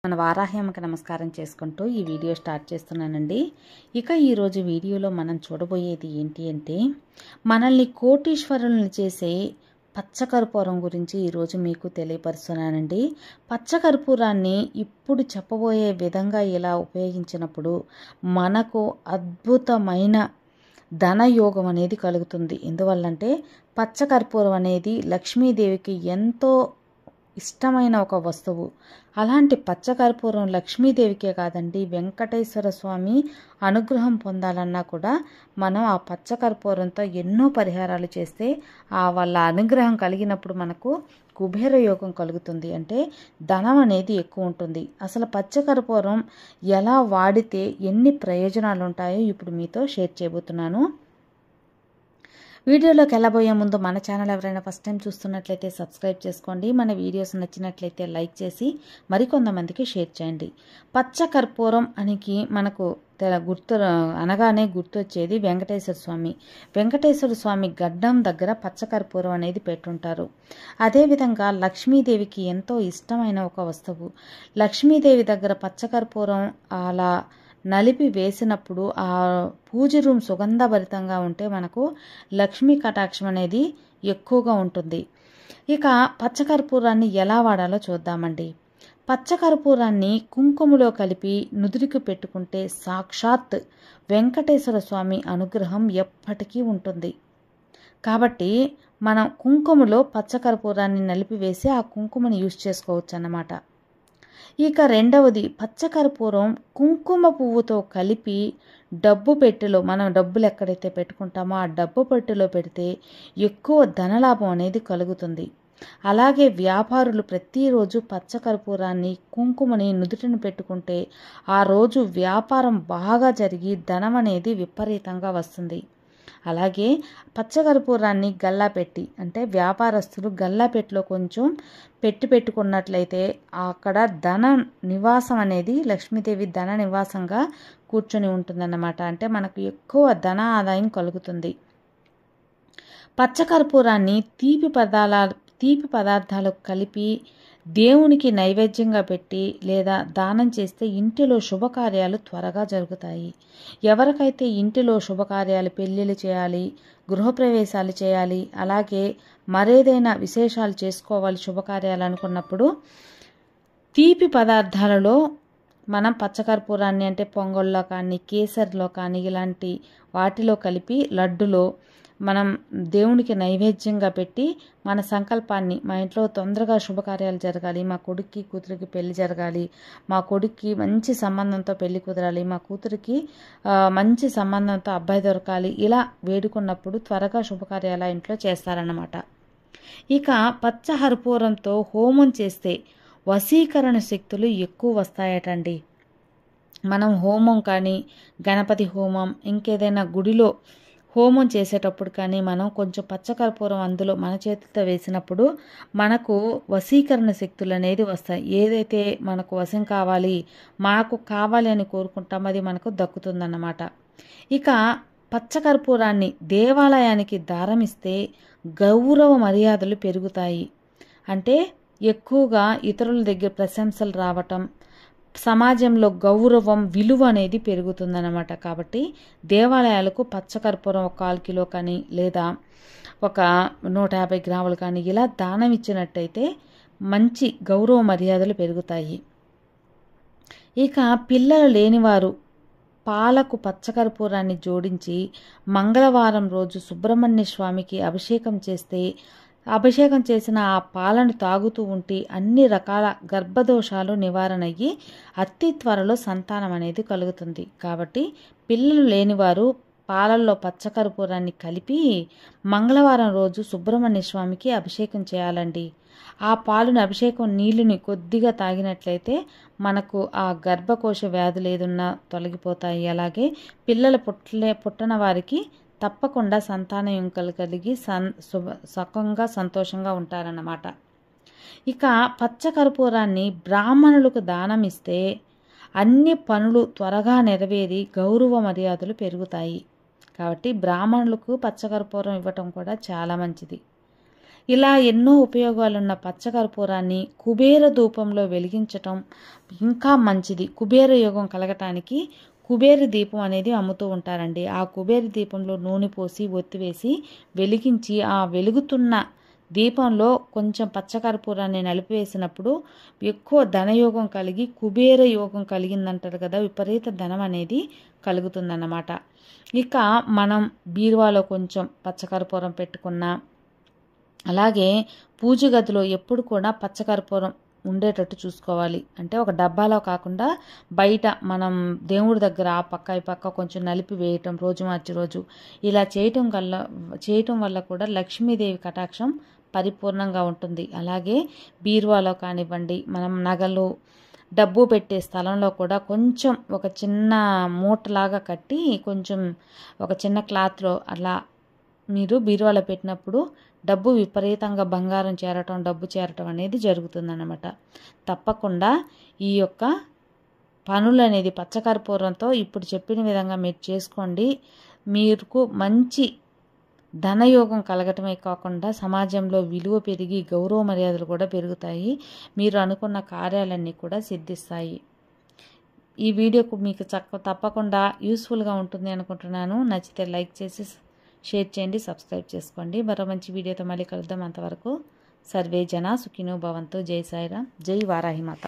మన వారాహ్యమ్మకి నమస్కారం చేసుకుంటూ ఈ వీడియో స్టార్ట్ చేస్తున్నానండి. ఇక ఈరోజు వీడియోలో మనం చూడబోయేది ఏంటి అంటే, మనల్ని కోటీశ్వరులను చేసే పచ్చకర్పూరం గురించి ఈరోజు మీకు తెలియపరుస్తున్నానండి. పచ్చకర్పూరాన్ని ఇప్పుడు చెప్పబోయే విధంగా ఇలా ఉపయోగించినప్పుడు మనకు అద్భుతమైన ధనయోగం అనేది కలుగుతుంది. ఎందువల్లంటే పచ్చకర్పూరం అనేది లక్ష్మీదేవికి ఎంతో ఇష్టమైన ఒక వస్తువు. అలాంటి పచ్చకర్పూరం లక్ష్మీదేవికే కాదండి, వెంకటేశ్వర స్వామి అనుగ్రహం పొందాలన్నా కూడా మనం ఆ పచ్చకర్పూరంతో ఎన్నో పరిహారాలు చేస్తే వాళ్ళ అనుగ్రహం కలిగినప్పుడు మనకు కుబేర యోగం కలుగుతుంది. అంటే ధనం అనేది ఎక్కువ ఉంటుంది. అసలు పచ్చకర్పూరం ఎలా వాడితే ఎన్ని ప్రయోజనాలు ఉంటాయో ఇప్పుడు మీతో షేర్ చేయబోతున్నాను. వీడియోలోకి వెళ్ళబోయే ముందు మన ఛానల్ ఎవరైనా ఫస్ట్ టైం చూస్తున్నట్లయితే సబ్స్క్రైబ్ చేసుకోండి. మన వీడియోస్ నచ్చినట్లయితే లైక్ చేసి మరికొంతమందికి షేర్ చేయండి. పచ్చకర్పూరం అనికి మనకు అనగానే గుర్తొచ్చేది వెంకటేశ్వర స్వామి. వెంకటేశ్వర స్వామి గడ్డం దగ్గర పచ్చకర్పూరం అనేది పెట్టుంటారు. అదేవిధంగా లక్ష్మీదేవికి ఎంతో ఇష్టమైన ఒక వస్తువు. లక్ష్మీదేవి దగ్గర పచ్చకర్పూరం అలా నలిపి వేసినప్పుడు ఆ పూజ రూమ్ సుగంధభరితంగా ఉంటే మనకు లక్ష్మీ కటాక్షం అనేది ఎక్కువగా ఉంటుంది. ఇక పచ్చకర్పూరాన్ని ఎలా వాడాలో చూద్దామండి. పచ్చకర్పూరాన్ని కుంకుమలో కలిపి నుదురికి పెట్టుకుంటే సాక్షాత్ వెంకటేశ్వర స్వామి అనుగ్రహం ఎప్పటికీ ఉంటుంది. కాబట్టి మనం కుంకుమలో పచ్చకర్పూరాన్ని నలిపివేసి ఆ కుంకుమని యూజ్ చేసుకోవచ్చు అన్నమాట. ఇక రెండవది, పచ్చకర్పూరం కుంకుమ పువ్వుతో కలిపి డబ్బు పెట్టెలో, మనం డబ్బులు ఎక్కడైతే పెట్టుకుంటామో ఆ డబ్బు పెట్టెలో పెడితే ఎక్కువ ధనలాభం అనేది కలుగుతుంది. అలాగే వ్యాపారులు ప్రతిరోజు పచ్చకర్పూరాన్ని కుంకుమని నుదుటిని పెట్టుకుంటే ఆ రోజు వ్యాపారం బాగా జరిగి ధనం అనేది విపరీతంగా వస్తుంది. అలాగే పచ్చకర్పూరాన్ని గల్లాపెట్టి, అంటే వ్యాపారస్తులు గల్లాపెట్టిలో కొంచెం పెట్టుకున్నట్లయితే అక్కడ ధన నివాసం అనేది లక్ష్మీదేవి ధన నివాసంగా కూర్చొని ఉంటుందన్నమాట. అంటే మనకు ఎక్కువ ధన ఆదాయం కలుగుతుంది. పచ్చకర్పూరాన్ని తీపి పదార్థాలకు కలిపి దేవునికి నైవేద్యంగా పెట్టి లేదా దానం చేస్తే ఇంటిలో శుభకార్యాలు త్వరగా జరుగుతాయి. ఎవరికైతే ఇంటిలో శుభకార్యాలు, పెళ్ళిళ్ళు చేయాలి, గృహప్రవేశాలు చేయాలి, అలాగే మరేదైనా విశేషాలు చేసుకోవాలి, శుభకార్యాలు అనుకున్నప్పుడు తీపి పదార్థాలలో మనం పచ్చకర్పూరాన్ని, అంటే పొంగల్లో కానీ కేసరిలో కానీ ఇలాంటి వాటిలో కలిపి లడ్డులో మనం దేవునికి నైవేద్యంగా పెట్టి మన సంకల్పాన్ని, మా ఇంట్లో తొందరగా శుభకార్యాలు జరగాలి, మా కొడుక్కి కూతురికి పెళ్లి జరగాలి, మా కొడుక్కి మంచి సంబంధంతో పెళ్లి కుదరాలి, మా కూతురికి మంచి సంబంధంతో అబ్బాయి దొరకాలి, ఇలా వేడుకున్నప్పుడు త్వరగా శుభకార్యాలు ఇంట్లో చేస్తారన్నమాట. ఇక పచ్చకర్పూరంతో హోమం చేస్తే వశీకరణ శక్తులు ఎక్కువ వస్తాయటండి. మనం హోమం కానీ, గణపతి హోమం, ఇంకేదైనా గుడిలో హోమం చేసేటప్పుడు కానీ మనం కొంచెం పచ్చకర్పూరం అందులో మన చేతితో వేసినప్పుడు మనకు వశీకరణ శక్తులు అనేది వస్తాయి. ఏదైతే మనకు వశం కావాలి, మనకు కావాలి అని కోరుకుంటాం, అది మనకు దక్కుతుందన్నమాట. ఇక పచ్చకర్పూరాన్ని దేవాలయానికి దారమిస్తే గౌరవ మర్యాదలు పెరుగుతాయి. అంటే ఎక్కువగా ఇతరుల దగ్గర ప్రశంసలు రావటం, సమాజంలో గౌరవం, విలువ అనేది పెరుగుతుందన్నమాట. కాబట్టి దేవాలయాలకు పచ్చకర్పూరం 1/4 కిలో కానీ లేదా ఒక 150 గ్రాములు కానీ ఇలా దానం ఇచ్చినట్టయితే మంచి గౌరవ మర్యాదలు పెరుగుతాయి. ఇక పిల్లలు లేనివారు పాలకు పచ్చకర్పూరాన్ని జోడించి మంగళవారం రోజు సుబ్రహ్మణ్య స్వామికి అభిషేకం చేసిన ఆ పాలను తాగుతూ ఉంటే అన్ని రకాల గర్భదోషాలు నివారణ అయ్యి అతి త్వరలో సంతానం అనేది కలుగుతుంది. కాబట్టి పిల్లలు లేనివారు పాలల్లో పచ్చకర్పూరాన్ని కలిపి మంగళవారం రోజు సుబ్రహ్మణ్య స్వామికి అభిషేకం చేయాలండి. ఆ పాలుని, అభిషేకం నీళ్ళని కొద్దిగా తాగినట్లయితే మనకు ఆ గర్భకోశ వ్యాధులు ఏదున్నా తొలగిపోతాయి. అలాగే పిల్లలు పుట్టన వారికి తప్పకుండా సంతానం కలిగి సుఖంగా సంతోషంగా ఉంటారన్నమాట. ఇక పచ్చకర్పూరాన్ని బ్రాహ్మణులకు దానం ఇస్తే అన్ని పనులు త్వరగా నెరవేరి గౌరవ మర్యాదలు పెరుగుతాయి. కాబట్టి బ్రాహ్మణులకు పచ్చకర్పూరం ఇవ్వటం కూడా చాలా మంచిది. ఇలా ఎన్నో ఉపయోగాలున్న పచ్చకర్పూరాన్ని కుబేర ధూపంలో వెలిగించటం ఇంకా మంచిది. కుబేర యోగం కలగటానికి కుబేర దీపం అనేది అమ్ముతూ ఉంటారండి. ఆ కుబేర దీపంలో నూనె పోసి ఒత్తివేసి వెలిగించి ఆ వెలుగుతున్న దీపంలో కొంచెం పచ్చకర్పూరాన్ని నలిపివేసినప్పుడు ఎక్కువ ధనయోగం కలిగి కుబేర యోగం కలిగిందంటారు కదా, విపరీత ధనం అనేది కలుగుతుందన్నమాట. ఇక మనం బీరువాలో కొంచెం పచ్చకర్పూరం పెట్టుకున్నా, అలాగే పూజ గదిలో ఎప్పుడు కూడా పచ్చకర్పూరం ఉండేటట్టు చూసుకోవాలి. అంటే ఒక డబ్బాలో కాకుండా బయట మనం దేవుడి దగ్గర ఆ పక్క ఈ పక్క కొంచెం నలిపి వేయటం రోజు మార్చి రోజు ఇలా చేయటం వల్ల కూడా లక్ష్మీదేవి కటాక్షం పరిపూర్ణంగా ఉంటుంది. అలాగే బీరువాలో కానివ్వండి, మనం నగలు డబ్బు పెట్టే స్థలంలో కూడా కొంచెం ఒక చిన్న మూటలాగా కట్టి కొంచెం ఒక చిన్న క్లాత్లో అలా మీరు బీరువాలో పెట్టినప్పుడు డబ్బు విపరీతంగా బంగారం చేరటం, డబ్బు చేరటం అనేది జరుగుతుందన్నమాట. తప్పకుండా ఈ యొక్క పనులు అనేది పచ్చకర్పూరంతో ఇప్పుడు చెప్పిన విధంగా మీరు చేసుకోండి. మీకు మంచి ధనయోగం కలగటమే కాకుండా సమాజంలో విలువ పెరిగి గౌరవ మర్యాదలు కూడా పెరుగుతాయి. మీరు అనుకున్న కార్యాలన్నీ కూడా సిద్ధిస్తాయి. ఈ వీడియోకు మీకు తప్పకుండా యూస్ఫుల్గా ఉంటుంది అనుకుంటున్నాను. నచ్చితే లైక్ చేసి షేర్ చేయండి, సబ్స్క్రైబ్ చేసుకోండి. మరో మంచి వీడియోతో మళ్ళీ కలుద్దాం. అంతవరకు సర్వే జన సుఖినో భవంతు. జై సాయిరామ్, జై వారాహిమాత.